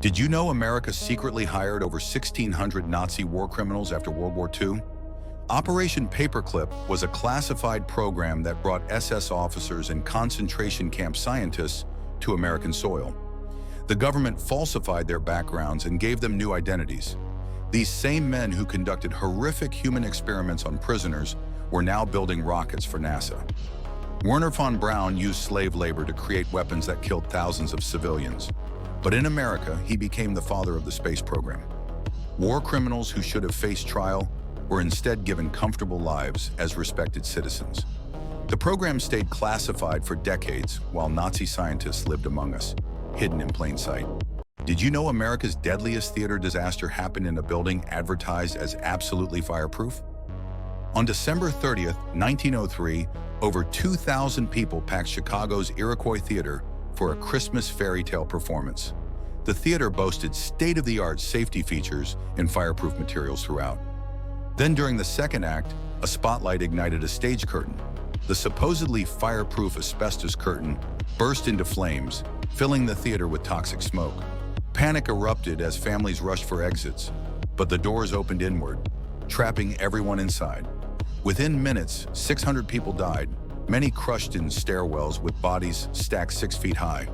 Did you know America secretly hired over 1,600 Nazi war criminals after World War II? Operation Paperclip was a classified program that brought SS officers and concentration camp scientists to American soil. The government falsified their backgrounds and gave them new identities. These same men who conducted horrific human experiments on prisoners were now building rockets for NASA. Werner von Braun used slave labor to create weapons that killed thousands of civilians. But in America, he became the father of the space program. War criminals who should have faced trial were instead given comfortable lives as respected citizens. The program stayed classified for decades while Nazi scientists lived among us, hidden in plain sight. Did you know America's deadliest theater disaster happened in a building advertised as absolutely fireproof? On December 30th, 1903, over 2,000 people packed Chicago's Iroquois Theater for a Christmas fairy tale performance. The theater boasted state-of-the-art safety features and fireproof materials throughout. Then during the second act, a spotlight ignited a stage curtain. The supposedly fireproof asbestos curtain burst into flames, filling the theater with toxic smoke. Panic erupted as families rushed for exits, but the doors opened inward, trapping everyone inside. Within minutes, 600 people died, many crushed in stairwells with bodies stacked 6 feet high.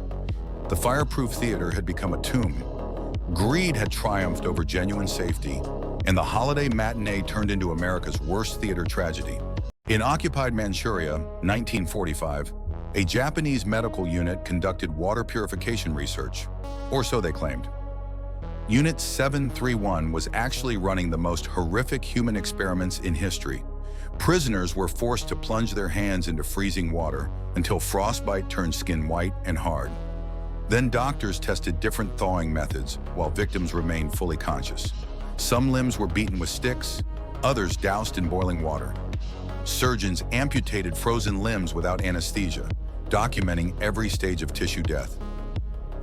The fireproof theater had become a tomb. Greed had triumphed over genuine safety, and the holiday matinee turned into America's worst theater tragedy. In occupied Manchuria, 1945, a Japanese medical unit conducted water purification research, or so they claimed. Unit 731 was actually running the most horrific human experiments in history. Prisoners were forced to plunge their hands into freezing water until frostbite turned skin white and hard. Then doctors tested different thawing methods while victims remained fully conscious. Some limbs were beaten with sticks, others doused in boiling water. Surgeons amputated frozen limbs without anesthesia, documenting every stage of tissue death.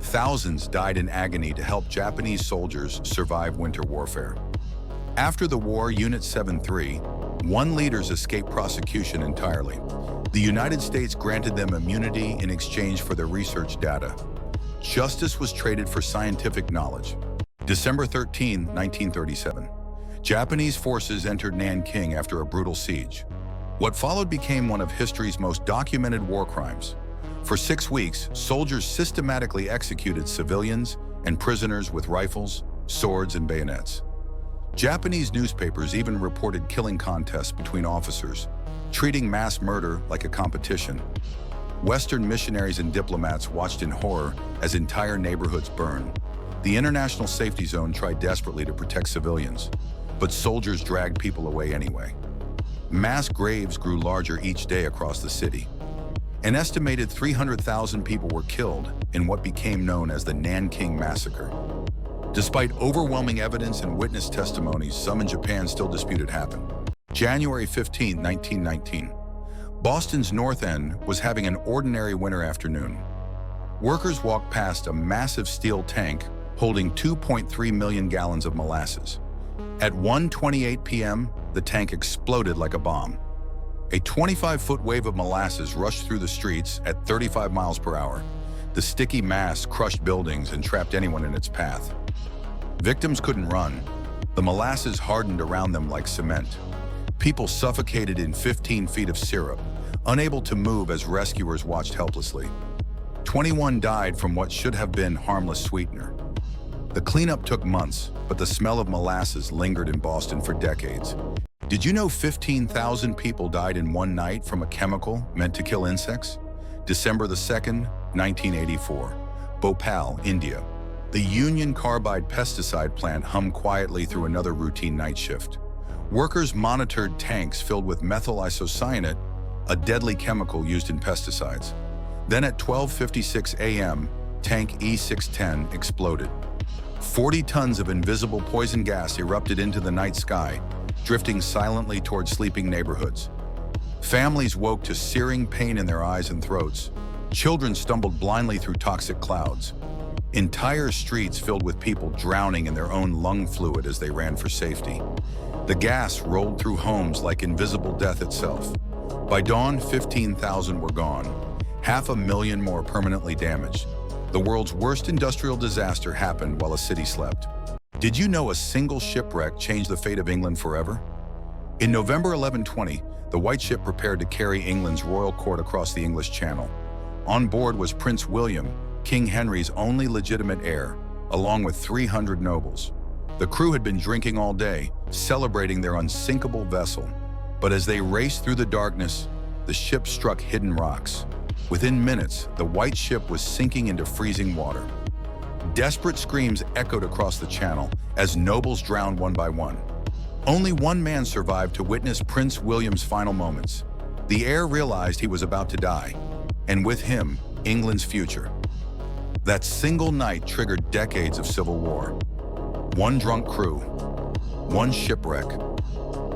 Thousands died in agony to help Japanese soldiers survive winter warfare. After the war, Unit 73, one leaders escaped prosecution entirely. The United States granted them immunity in exchange for their research data. Justice was traded for scientific knowledge. December 13, 1937. Japanese forces entered Nanking after a brutal siege. What followed became one of history's most documented war crimes. For 6 weeks, soldiers systematically executed civilians and prisoners with rifles, swords, and bayonets. Japanese newspapers even reported killing contests between officers, treating mass murder like a competition. Western missionaries and diplomats watched in horror as entire neighborhoods burned. The international safety zone tried desperately to protect civilians, but soldiers dragged people away anyway. Mass graves grew larger each day across the city. An estimated 300,000 people were killed in what became known as the Nanking Massacre. Despite overwhelming evidence and witness testimonies, some in Japan still dispute it happened. January 15, 1919. Boston's North End was having an ordinary winter afternoon. Workers walked past a massive steel tank holding 2.3 million gallons of molasses. At 1:28 p.m., the tank exploded like a bomb. A 25-foot wave of molasses rushed through the streets at 35 miles per hour. The sticky mass crushed buildings and trapped anyone in its path. Victims couldn't run. The molasses hardened around them like cement. People suffocated in 15 feet of syrup, unable to move as rescuers watched helplessly. 21 died from what should have been harmless sweetener. The cleanup took months, but the smell of molasses lingered in Boston for decades. Did you know 15,000 people died in one night from a chemical meant to kill insects? December the 2nd, 1984. Bhopal, India. The Union Carbide pesticide plant hummed quietly through another routine night shift. Workers monitored tanks filled with methyl isocyanate, a deadly chemical used in pesticides. Then at 12:56 a.m., tank E610 exploded. 40 tons of invisible poison gas erupted into the night sky, drifting silently toward sleeping neighborhoods. Families woke to searing pain in their eyes and throats. Children stumbled blindly through toxic clouds. Entire streets filled with people drowning in their own lung fluid as they ran for safety. The gas rolled through homes like invisible death itself. By dawn, 15,000 were gone, 500,000 more permanently damaged. The world's worst industrial disaster happened while a city slept. Did you know a single shipwreck changed the fate of England forever? In November 1120, the White Ship prepared to carry England's royal court across the English Channel. On board was Prince William, King Henry's only legitimate heir, along with 300 nobles. The crew had been drinking all day, celebrating their unsinkable vessel. But as they raced through the darkness, the ship struck hidden rocks. Within minutes, the White Ship was sinking into freezing water. Desperate screams echoed across the channel as nobles drowned one by one. Only one man survived to witness Prince William's final moments. The heir realized he was about to die, and with him, England's future. That single night triggered decades of civil war. One drunk crew, one shipwreck,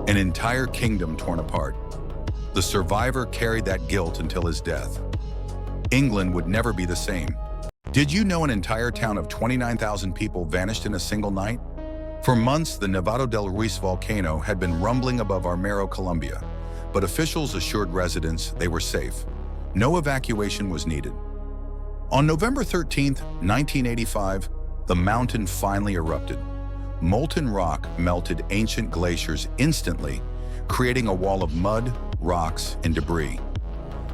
an entire kingdom torn apart. The survivor carried that guilt until his death. England would never be the same. Did you know an entire town of 29,000 people vanished in a single night? For months, the Nevado del Ruiz volcano had been rumbling above Armero, Colombia, but officials assured residents they were safe. No evacuation was needed. On November 13, 1985, the mountain finally erupted. Molten rock melted ancient glaciers instantly, creating a wall of mud, rocks, and debris.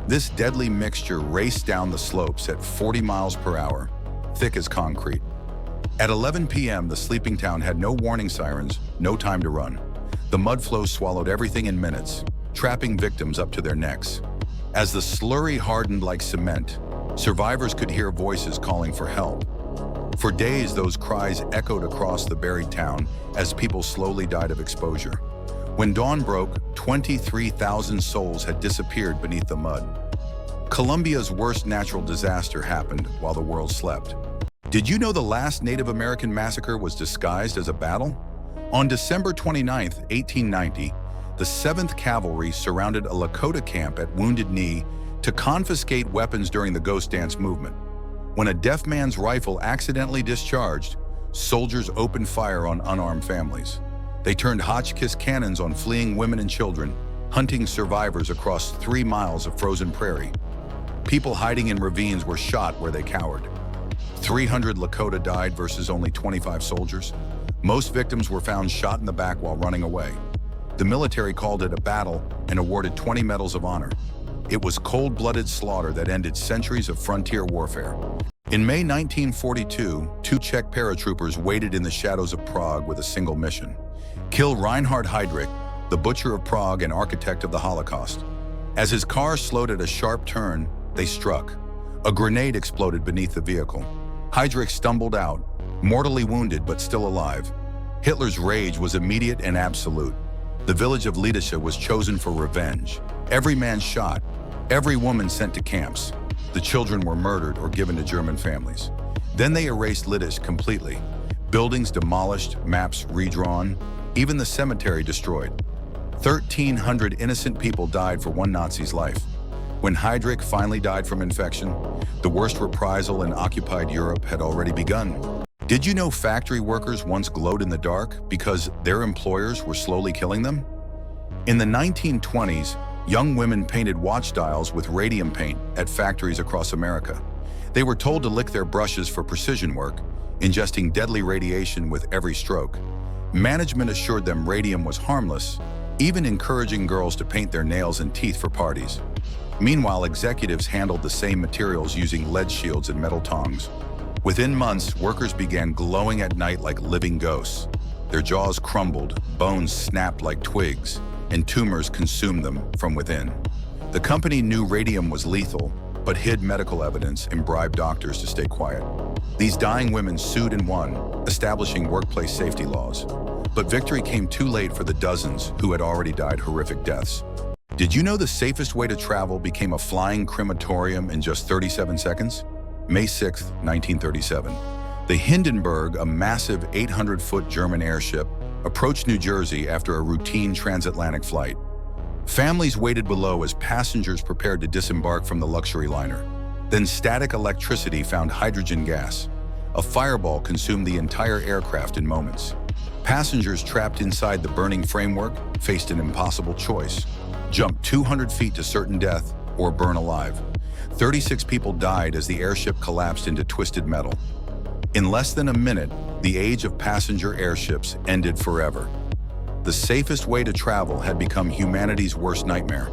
This deadly mixture raced down the slopes at 40 miles per hour, thick as concrete. At 11 p.m., the sleeping town had no warning sirens, no time to run. The mud flows swallowed everything in minutes, trapping victims up to their necks. As the slurry hardened like cement, survivors could hear voices calling for help. For days, those cries echoed across the buried town as people slowly died of exposure. When dawn broke, 23,000 souls had disappeared beneath the mud. Colombia's worst natural disaster happened while the world slept. Did you know the last Native American massacre was disguised as a battle? On December 29, 1890, the 7th Cavalry surrounded a Lakota camp at Wounded Knee to confiscate weapons during the Ghost Dance movement. When a deaf man's rifle accidentally discharged, soldiers opened fire on unarmed families. They turned Hotchkiss cannons on fleeing women and children, hunting survivors across 3 miles of frozen prairie. People hiding in ravines were shot where they cowered. 300 Lakota died versus only 25 soldiers. Most victims were found shot in the back while running away. The military called it a battle and awarded 20 medals of honor. It was cold-blooded slaughter that ended centuries of frontier warfare. In May 1942, 2 Czech paratroopers waited in the shadows of Prague with a single mission: kill Reinhard Heydrich, the butcher of Prague and architect of the Holocaust. As his car slowed at a sharp turn, they struck. A grenade exploded beneath the vehicle. Heydrich stumbled out, mortally wounded but still alive. Hitler's rage was immediate and absolute. The village of Lidice was chosen for revenge. Every man shot, every woman sent to camps. The children were murdered or given to German families. Then they erased Lidice completely. Buildings demolished, maps redrawn, even the cemetery destroyed. 1,300 innocent people died for one Nazi's life. When Heydrich finally died from infection, the worst reprisal in occupied Europe had already begun. Did you know factory workers once glowed in the dark because their employers were slowly killing them? In the 1920s, young women painted watch dials with radium paint at factories across America. They were told to lick their brushes for precision work, ingesting deadly radiation with every stroke. Management assured them radium was harmless, even encouraging girls to paint their nails and teeth for parties. Meanwhile, executives handled the same materials using lead shields and metal tongs. Within months, workers began glowing at night like living ghosts. Their jaws crumbled, bones snapped like twigs, and tumors consumed them from within. The company knew radium was lethal, but hid medical evidence and bribed doctors to stay quiet. These dying women sued and won, establishing workplace safety laws. But victory came too late for the dozens who had already died horrific deaths. Did you know the safest way to travel became a flying crematorium in just 37 seconds? May 6, 1937. The Hindenburg, a massive 800-foot German airship, approached New Jersey after a routine transatlantic flight. Families waited below as passengers prepared to disembark from the luxury liner. Then static electricity found hydrogen gas. A fireball consumed the entire aircraft in moments. Passengers trapped inside the burning framework faced an impossible choice: jump 200 feet to certain death or burn alive. 36 people died as the airship collapsed into twisted metal. In less than a minute, the age of passenger airships ended forever. The safest way to travel had become humanity's worst nightmare.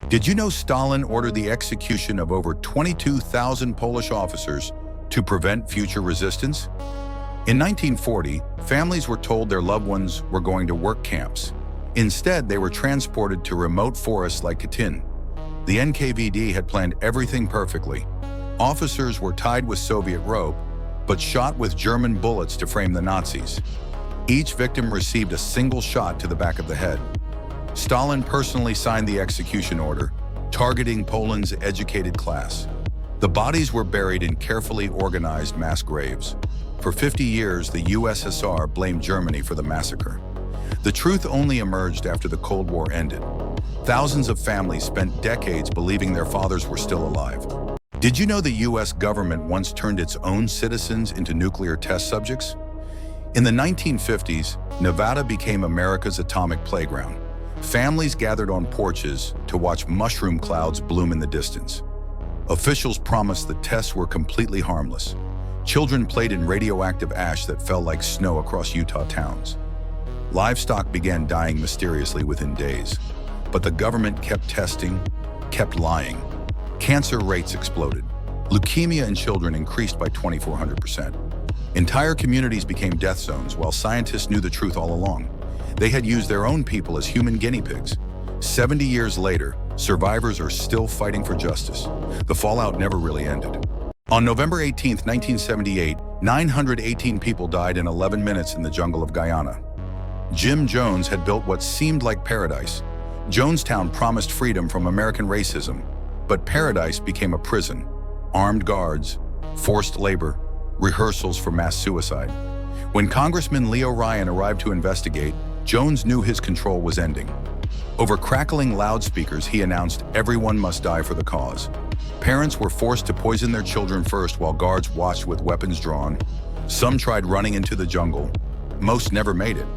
Did you know Stalin ordered the execution of over 22,000 Polish officers to prevent future resistance? In 1940, families were told their loved ones were going to work camps. Instead, they were transported to remote forests like Katyn. The NKVD had planned everything perfectly. Officers were tied with Soviet rope, but shot with German bullets to frame the Nazis. Each victim received a single shot to the back of the head. Stalin personally signed the execution order, targeting Poland's educated class. The bodies were buried in carefully organized mass graves. For 50 years, the USSR blamed Germany for the massacre. The truth only emerged after the Cold War ended. Thousands of families spent decades believing their fathers were still alive. Did you know the US government once turned its own citizens into nuclear test subjects? In the 1950s, Nevada became America's atomic playground. Families gathered on porches to watch mushroom clouds bloom in the distance. Officials promised the tests were completely harmless. Children played in radioactive ash that fell like snow across Utah towns. Livestock began dying mysteriously within days. But the government kept testing, kept lying. Cancer rates exploded. Leukemia in children increased by 2,400%. Entire communities became death zones while scientists knew the truth all along. They had used their own people as human guinea pigs. 70 years later, survivors are still fighting for justice. The fallout never really ended. On November 18, 1978, 918 people died in 11 minutes in the jungle of Guyana. Jim Jones had built what seemed like paradise. Jonestown promised freedom from American racism, but paradise became a prison. Armed guards, forced labor, rehearsals for mass suicide. When Congressman Leo Ryan arrived to investigate, Jones knew his control was ending. Over crackling loudspeakers, he announced everyone must die for the cause. Parents were forced to poison their children first while guards watched with weapons drawn. Some tried running into the jungle. Most never made it.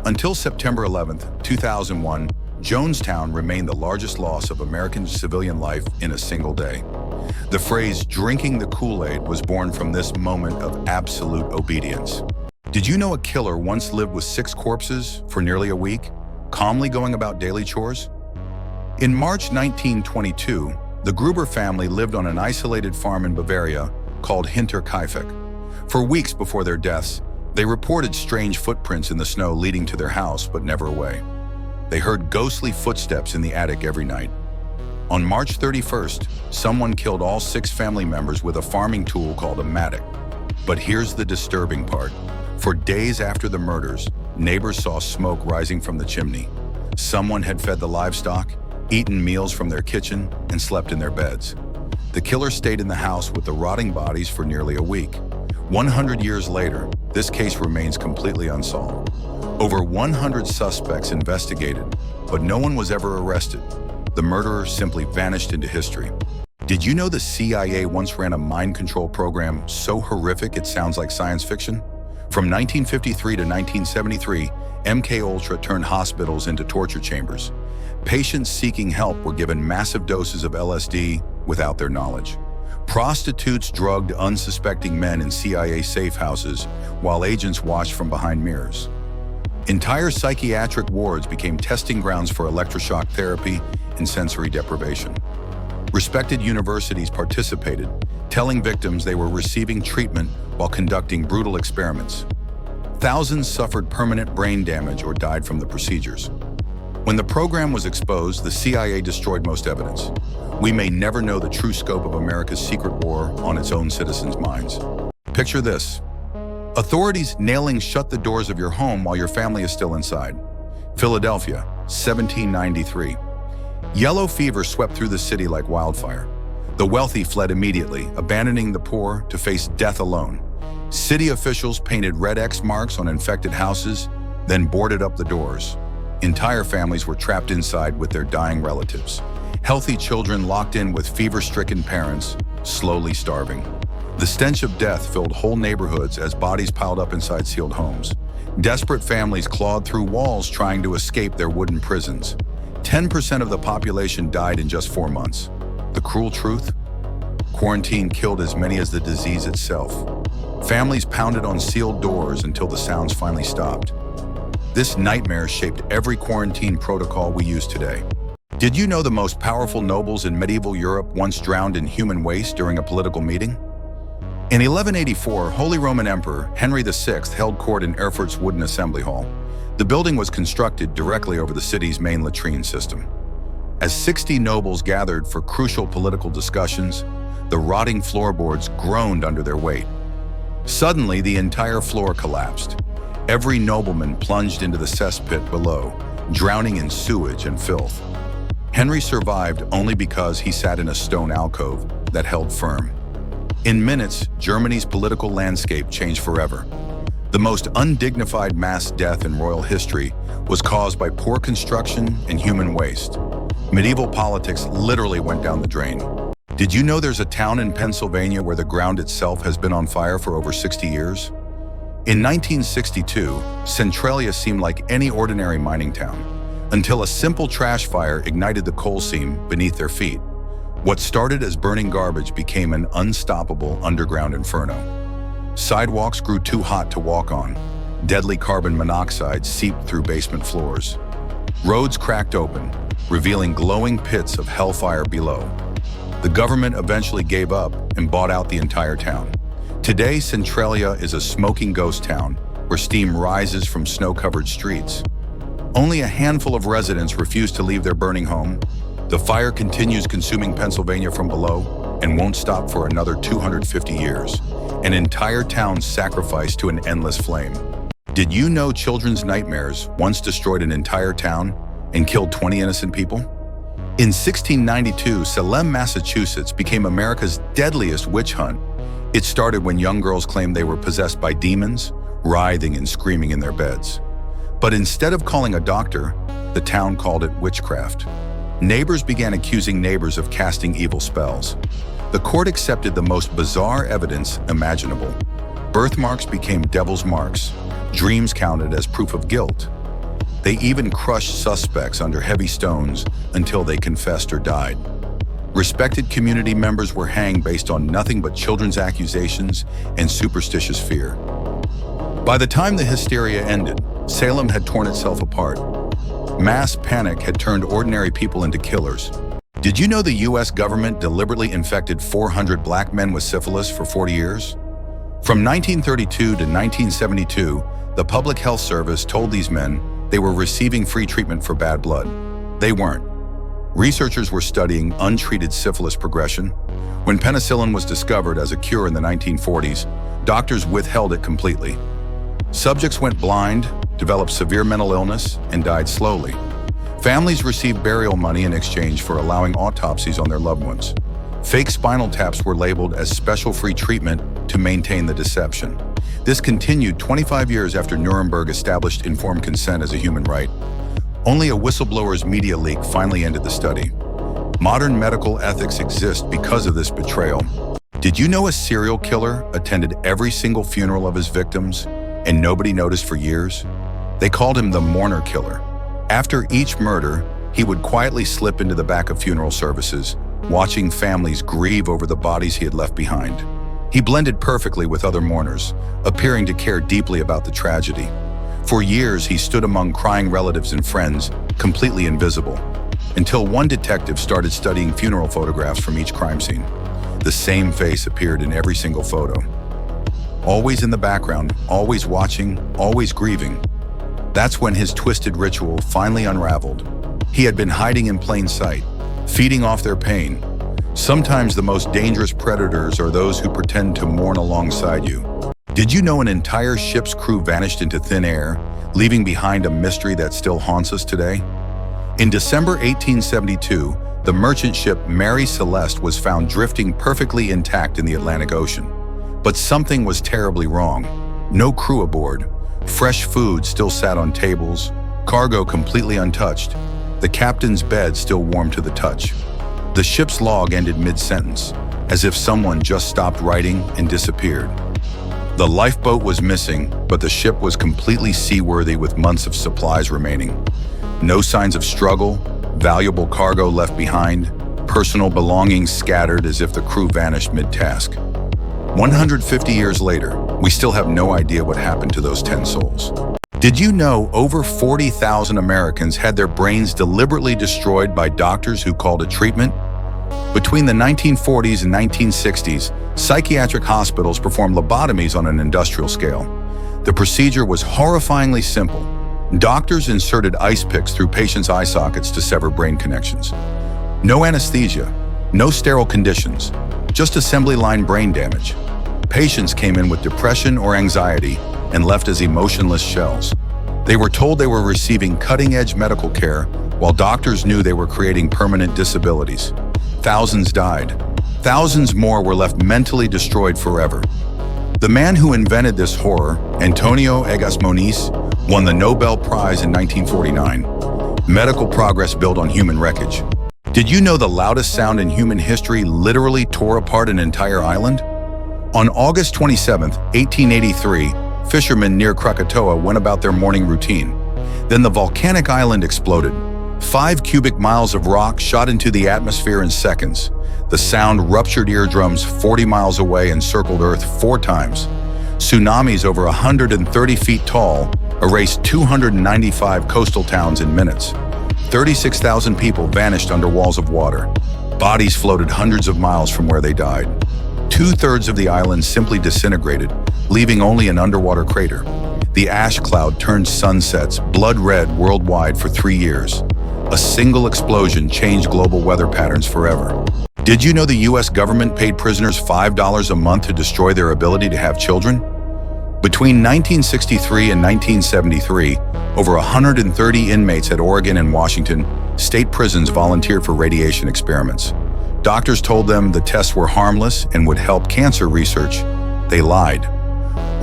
Until September 11, 2001, Jonestown remained the largest loss of American civilian life in a single day. The phrase "drinking the Kool-Aid" was born from this moment of absolute obedience. Did you know a killer once lived with 6 corpses for nearly a week, calmly going about daily chores? In March 1922, the Gruber family lived on an isolated farm in Bavaria called Hinterkaifeck. For weeks before their deaths, they reported strange footprints in the snow leading to their house, but never away. They heard ghostly footsteps in the attic every night. On March 31st, someone killed all 6 family members with a farming tool called a mattock. But here's the disturbing part. For days after the murders, neighbors saw smoke rising from the chimney. Someone had fed the livestock, eaten meals from their kitchen, and slept in their beds. The killer stayed in the house with the rotting bodies for nearly a week. 100 years later, this case remains completely unsolved. Over 100 suspects investigated, but no one was ever arrested. The murderer simply vanished into history. Did you know the CIA once ran a mind control program so horrific it sounds like science fiction? From 1953 to 1973, MK Ultra turned hospitals into torture chambers. Patients seeking help were given massive doses of LSD without their knowledge. Prostitutes drugged unsuspecting men in CIA safe houses while agents watched from behind mirrors. Entire psychiatric wards became testing grounds for electroshock therapy and sensory deprivation. Respected universities participated, telling victims they were receiving treatment while conducting brutal experiments. Thousands suffered permanent brain damage or died from the procedures. When the program was exposed, the CIA destroyed most evidence. We may never know the true scope of America's secret war on its own citizens' minds. Picture this. Authorities nailing shut the doors of your home while your family is still inside. Philadelphia, 1793. Yellow fever swept through the city like wildfire. The wealthy fled immediately, abandoning the poor to face death alone. City officials painted red X marks on infected houses, then boarded up the doors. Entire families were trapped inside with their dying relatives. Healthy children locked in with fever-stricken parents, slowly starving. The stench of death filled whole neighborhoods as bodies piled up inside sealed homes. Desperate families clawed through walls trying to escape their wooden prisons. 10% of the population died in just 4 months. The cruel truth? Quarantine killed as many as the disease itself. Families pounded on sealed doors until the sounds finally stopped. This nightmare shaped every quarantine protocol we use today. Did you know the most powerful nobles in medieval Europe once drowned in human waste during a political meeting? In 1184, Holy Roman Emperor Henry VI held court in Erfurt's wooden assembly hall. The building was constructed directly over the city's main latrine system. As 60 nobles gathered for crucial political discussions, the rotting floorboards groaned under their weight. Suddenly, the entire floor collapsed. Every nobleman plunged into the cesspit below, drowning in sewage and filth. Henry survived only because he sat in a stone alcove that held firm. In minutes, Germany's political landscape changed forever. The most undignified mass death in royal history was caused by poor construction and human waste. Medieval politics literally went down the drain. Did you know there's a town in Pennsylvania where the ground itself has been on fire for over 60 years? In 1962, Centralia seemed like any ordinary mining town, until a simple trash fire ignited the coal seam beneath their feet. What started as burning garbage became an unstoppable underground inferno. Sidewalks grew too hot to walk on. Deadly carbon monoxide seeped through basement floors. Roads cracked open, revealing glowing pits of hellfire below. The government eventually gave up and bought out the entire town. Today, Centralia is a smoking ghost town where steam rises from snow-covered streets. Only a handful of residents refuse to leave their burning home. The fire continues consuming Pennsylvania from below and won't stop for another 250 years. An entire town sacrificed to an endless flame. Did you know children's nightmares once destroyed an entire town and killed 20 innocent people? In 1692, Salem, Massachusetts became America's deadliest witch hunt. It started when young girls claimed they were possessed by demons, writhing and screaming in their beds. But instead of calling a doctor, the town called it witchcraft. Neighbors began accusing neighbors of casting evil spells. The court accepted the most bizarre evidence imaginable. Birthmarks became devil's marks. Dreams counted as proof of guilt. They even crushed suspects under heavy stones until they confessed or died. Respected community members were hanged based on nothing but children's accusations and superstitious fear. By the time the hysteria ended, Salem had torn itself apart. Mass panic had turned ordinary people into killers. Did you know the US government deliberately infected 400 black men with syphilis for 40 years? From 1932 to 1972, the Public Health Service told these men they were receiving free treatment for bad blood. They weren't. Researchers were studying untreated syphilis progression. When penicillin was discovered as a cure in the 1940s, doctors withheld it completely. Subjects went blind, developed severe mental illness, and died slowly. Families received burial money in exchange for allowing autopsies on their loved ones. Fake spinal taps were labeled as special free treatment to maintain the deception. This continued 25 years after Nuremberg established informed consent as a human right. Only a whistleblower's media leak finally ended the study. Modern medical ethics exist because of this betrayal. Did you know a serial killer attended every single funeral of his victims and nobody noticed for years? They called him the mourner killer. After each murder, he would quietly slip into the back of funeral services, watching families grieve over the bodies he had left behind. He blended perfectly with other mourners, appearing to care deeply about the tragedy. For years, he stood among crying relatives and friends, completely invisible, until one detective started studying funeral photographs from each crime scene. The same face appeared in every single photo. Always in the background, always watching, always grieving. That's when his twisted ritual finally unraveled. He had been hiding in plain sight, feeding off their pain. Sometimes the most dangerous predators are those who pretend to mourn alongside you. Did you know an entire ship's crew vanished into thin air, leaving behind a mystery that still haunts us today? In December 1872, the merchant ship Mary Celeste was found drifting perfectly intact in the Atlantic Ocean. But something was terribly wrong. No crew aboard. Fresh food still sat on tables, cargo completely untouched, the captain's bed still warm to the touch. The ship's log ended mid-sentence, as if someone just stopped writing and disappeared. The lifeboat was missing, but the ship was completely seaworthy with months of supplies remaining. No signs of struggle, valuable cargo left behind, personal belongings scattered as if the crew vanished mid-task. 150 years later, we still have no idea what happened to those 10 souls. Did you know over 40,000 Americans had their brains deliberately destroyed by doctors who called it treatment? Between the 1940s and 1960s, psychiatric hospitals performed lobotomies on an industrial scale. The procedure was horrifyingly simple. Doctors inserted ice picks through patients' eye sockets to sever brain connections. No anesthesia, no sterile conditions, just assembly line brain damage. Patients came in with depression or anxiety and left as emotionless shells. They were told they were receiving cutting-edge medical care, while doctors knew they were creating permanent disabilities. Thousands died. Thousands more were left mentally destroyed forever. The man who invented this horror, Antonio Egas Moniz, won the Nobel Prize in 1949. Medical progress built on human wreckage. Did you know the loudest sound in human history literally tore apart an entire island? On August 27, 1883, fishermen near Krakatoa went about their morning routine. Then the volcanic island exploded. 5 cubic miles of rock shot into the atmosphere in seconds. The sound ruptured eardrums 40 miles away and circled Earth 4 times. Tsunamis over 130 feet tall erased 295 coastal towns in minutes. 36,000 people vanished under walls of water. Bodies floated hundreds of miles from where they died. 2/3 of the island simply disintegrated, leaving only an underwater crater. The ash cloud turned sunsets blood red worldwide for 3 years. A single explosion changed global weather patterns forever. Did you know the US government paid prisoners $5 a month to destroy their ability to have children? Between 1963 and 1973, over 130 inmates at Oregon and Washington state prisons volunteered for radiation experiments. Doctors told them the tests were harmless and would help cancer research. They lied.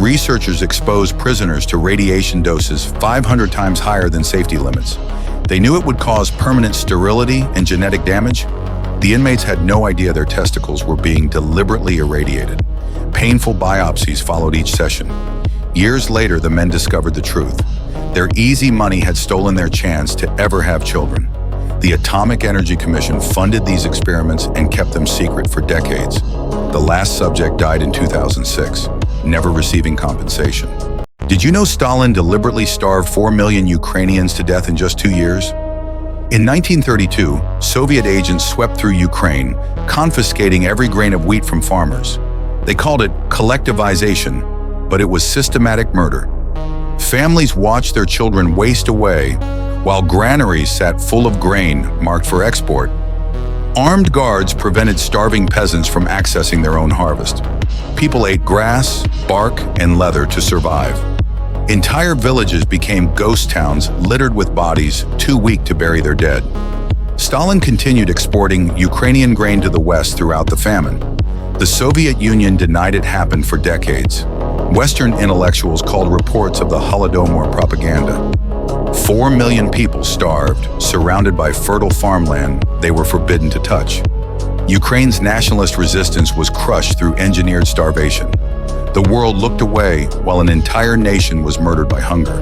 Researchers exposed prisoners to radiation doses 500 times higher than safety limits. They knew it would cause permanent sterility and genetic damage. The inmates had no idea their testicles were being deliberately irradiated. Painful biopsies followed each session. Years later, the men discovered the truth. Their easy money had stolen their chance to ever have children. The Atomic Energy Commission funded these experiments and kept them secret for decades. The last subject died in 2006, never receiving compensation. Did you know Stalin deliberately starved 4 million Ukrainians to death in just 2 years? In 1932, Soviet agents swept through Ukraine, confiscating every grain of wheat from farmers. They called it collectivization, but it was systematic murder. Families watched their children waste away, while granaries sat full of grain marked for export. Armed guards prevented starving peasants from accessing their own harvest. People ate grass, bark, and leather to survive. Entire villages became ghost towns littered with bodies too weak to bury their dead. Stalin continued exporting Ukrainian grain to the West throughout the famine. The Soviet Union denied it happened for decades. Western intellectuals called reports of the Holodomor propaganda. 4 million people starved, surrounded by fertile farmland they were forbidden to touch. Ukraine's nationalist resistance was crushed through engineered starvation. The world looked away while an entire nation was murdered by hunger.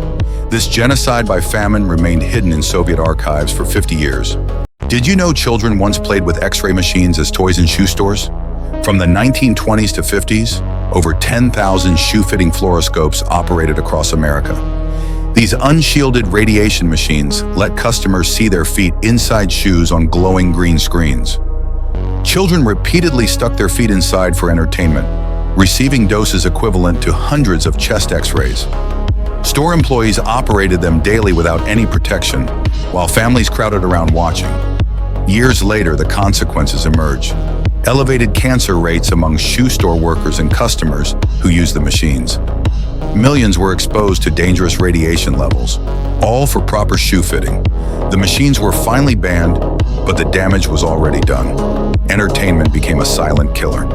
This genocide by famine remained hidden in Soviet archives for 50 years. Did you know children once played with X-ray machines as toys in shoe stores? From the 1920s to 50s, over 10,000 shoe-fitting fluoroscopes operated across America. These unshielded radiation machines let customers see their feet inside shoes on glowing green screens. Children repeatedly stuck their feet inside for entertainment, receiving doses equivalent to hundreds of chest X-rays. Store employees operated them daily without any protection, while families crowded around watching. Years later, the consequences emerged. Elevated cancer rates among shoe store workers and customers who used the machines. Millions were exposed to dangerous radiation levels, all for proper shoe fitting. The machines were finally banned, but the damage was already done. Entertainment became a silent killer.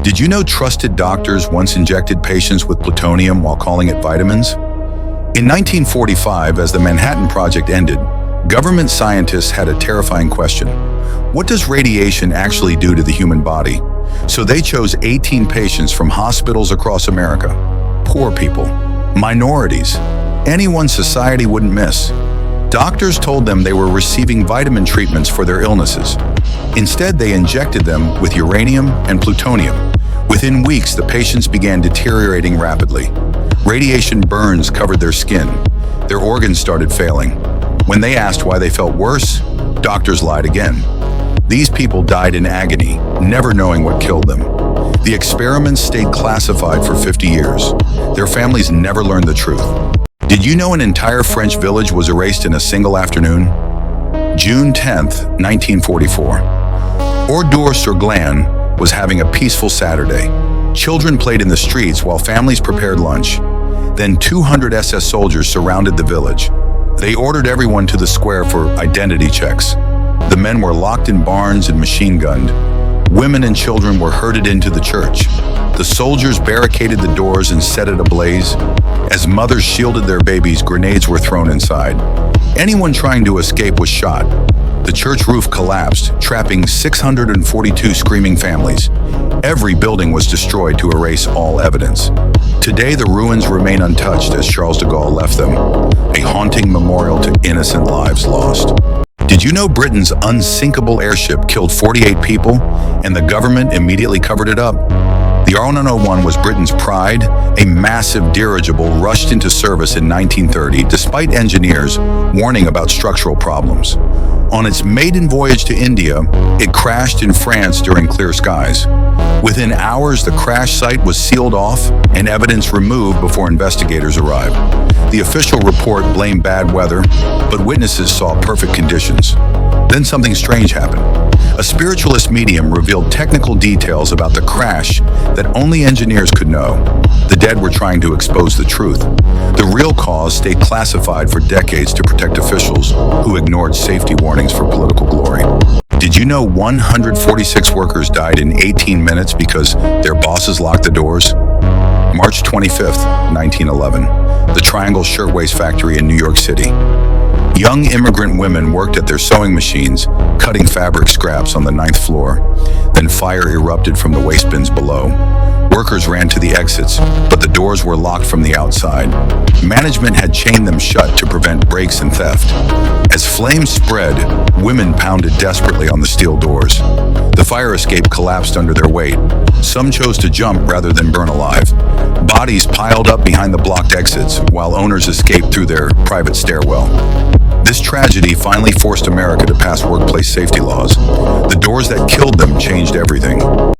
Did you know trusted doctors once injected patients with plutonium while calling it vitamins? In 1945, as the Manhattan Project ended, government scientists had a terrifying question. What does radiation actually do to the human body? So they chose 18 patients from hospitals across America. Poor people, minorities, anyone society wouldn't miss. Doctors told them they were receiving vitamin treatments for their illnesses. Instead, they injected them with uranium and plutonium. Within weeks, the patients began deteriorating rapidly. Radiation burns covered their skin. Their organs started failing. When they asked why they felt worse, doctors lied again. These people died in agony, never knowing what killed them. The experiments stayed classified for 50 years. Their families never learned the truth. Did you know an entire French village was erased in a single afternoon? June 10th, 1944. Ordure-sur-Glane was having a peaceful Saturday. Children played in the streets while families prepared lunch. Then 200 SS soldiers surrounded the village. They ordered everyone to the square for identity checks. The men were locked in barns and machine-gunned. Women and children were herded into the church. The soldiers barricaded the doors and set it ablaze. As mothers shielded their babies, grenades were thrown inside. Anyone trying to escape was shot. The church roof collapsed, trapping 642 screaming families. Every building was destroyed to erase all evidence. Today, the ruins remain untouched as Charles de Gaulle left them, a haunting memorial to innocent lives lost. Did you know Britain's unsinkable airship killed 48 people, and the government immediately covered it up? The R101 was Britain's pride. A massive dirigible rushed into service in 1930, despite engineers warning about structural problems. On its maiden voyage to India, it crashed in France during clear skies. Within hours, the crash site was sealed off and evidence removed before investigators arrived. The official report blamed bad weather, but witnesses saw perfect conditions. Then something strange happened. A spiritualist medium revealed technical details about the crash that only engineers could know. The dead were trying to expose the truth. The real cause stayed classified for decades to protect officials who ignored safety warnings for political glory. Did you know 146 workers died in 18 minutes because their bosses locked the doors? March 25th, 1911, the Triangle Shirtwaist Factory in New York City. Young immigrant women worked at their sewing machines, cutting fabric scraps on the 9th floor. Then fire erupted from the waste bins below. Workers ran to the exits, but the doors were locked from the outside. Management had chained them shut to prevent breaks and theft. As flames spread, women pounded desperately on the steel doors. The fire escape collapsed under their weight. Some chose to jump rather than burn alive. Bodies piled up behind the blocked exits, while owners escaped through their private stairwell. This tragedy finally forced America to pass workplace safety laws. The doors that killed them changed everything.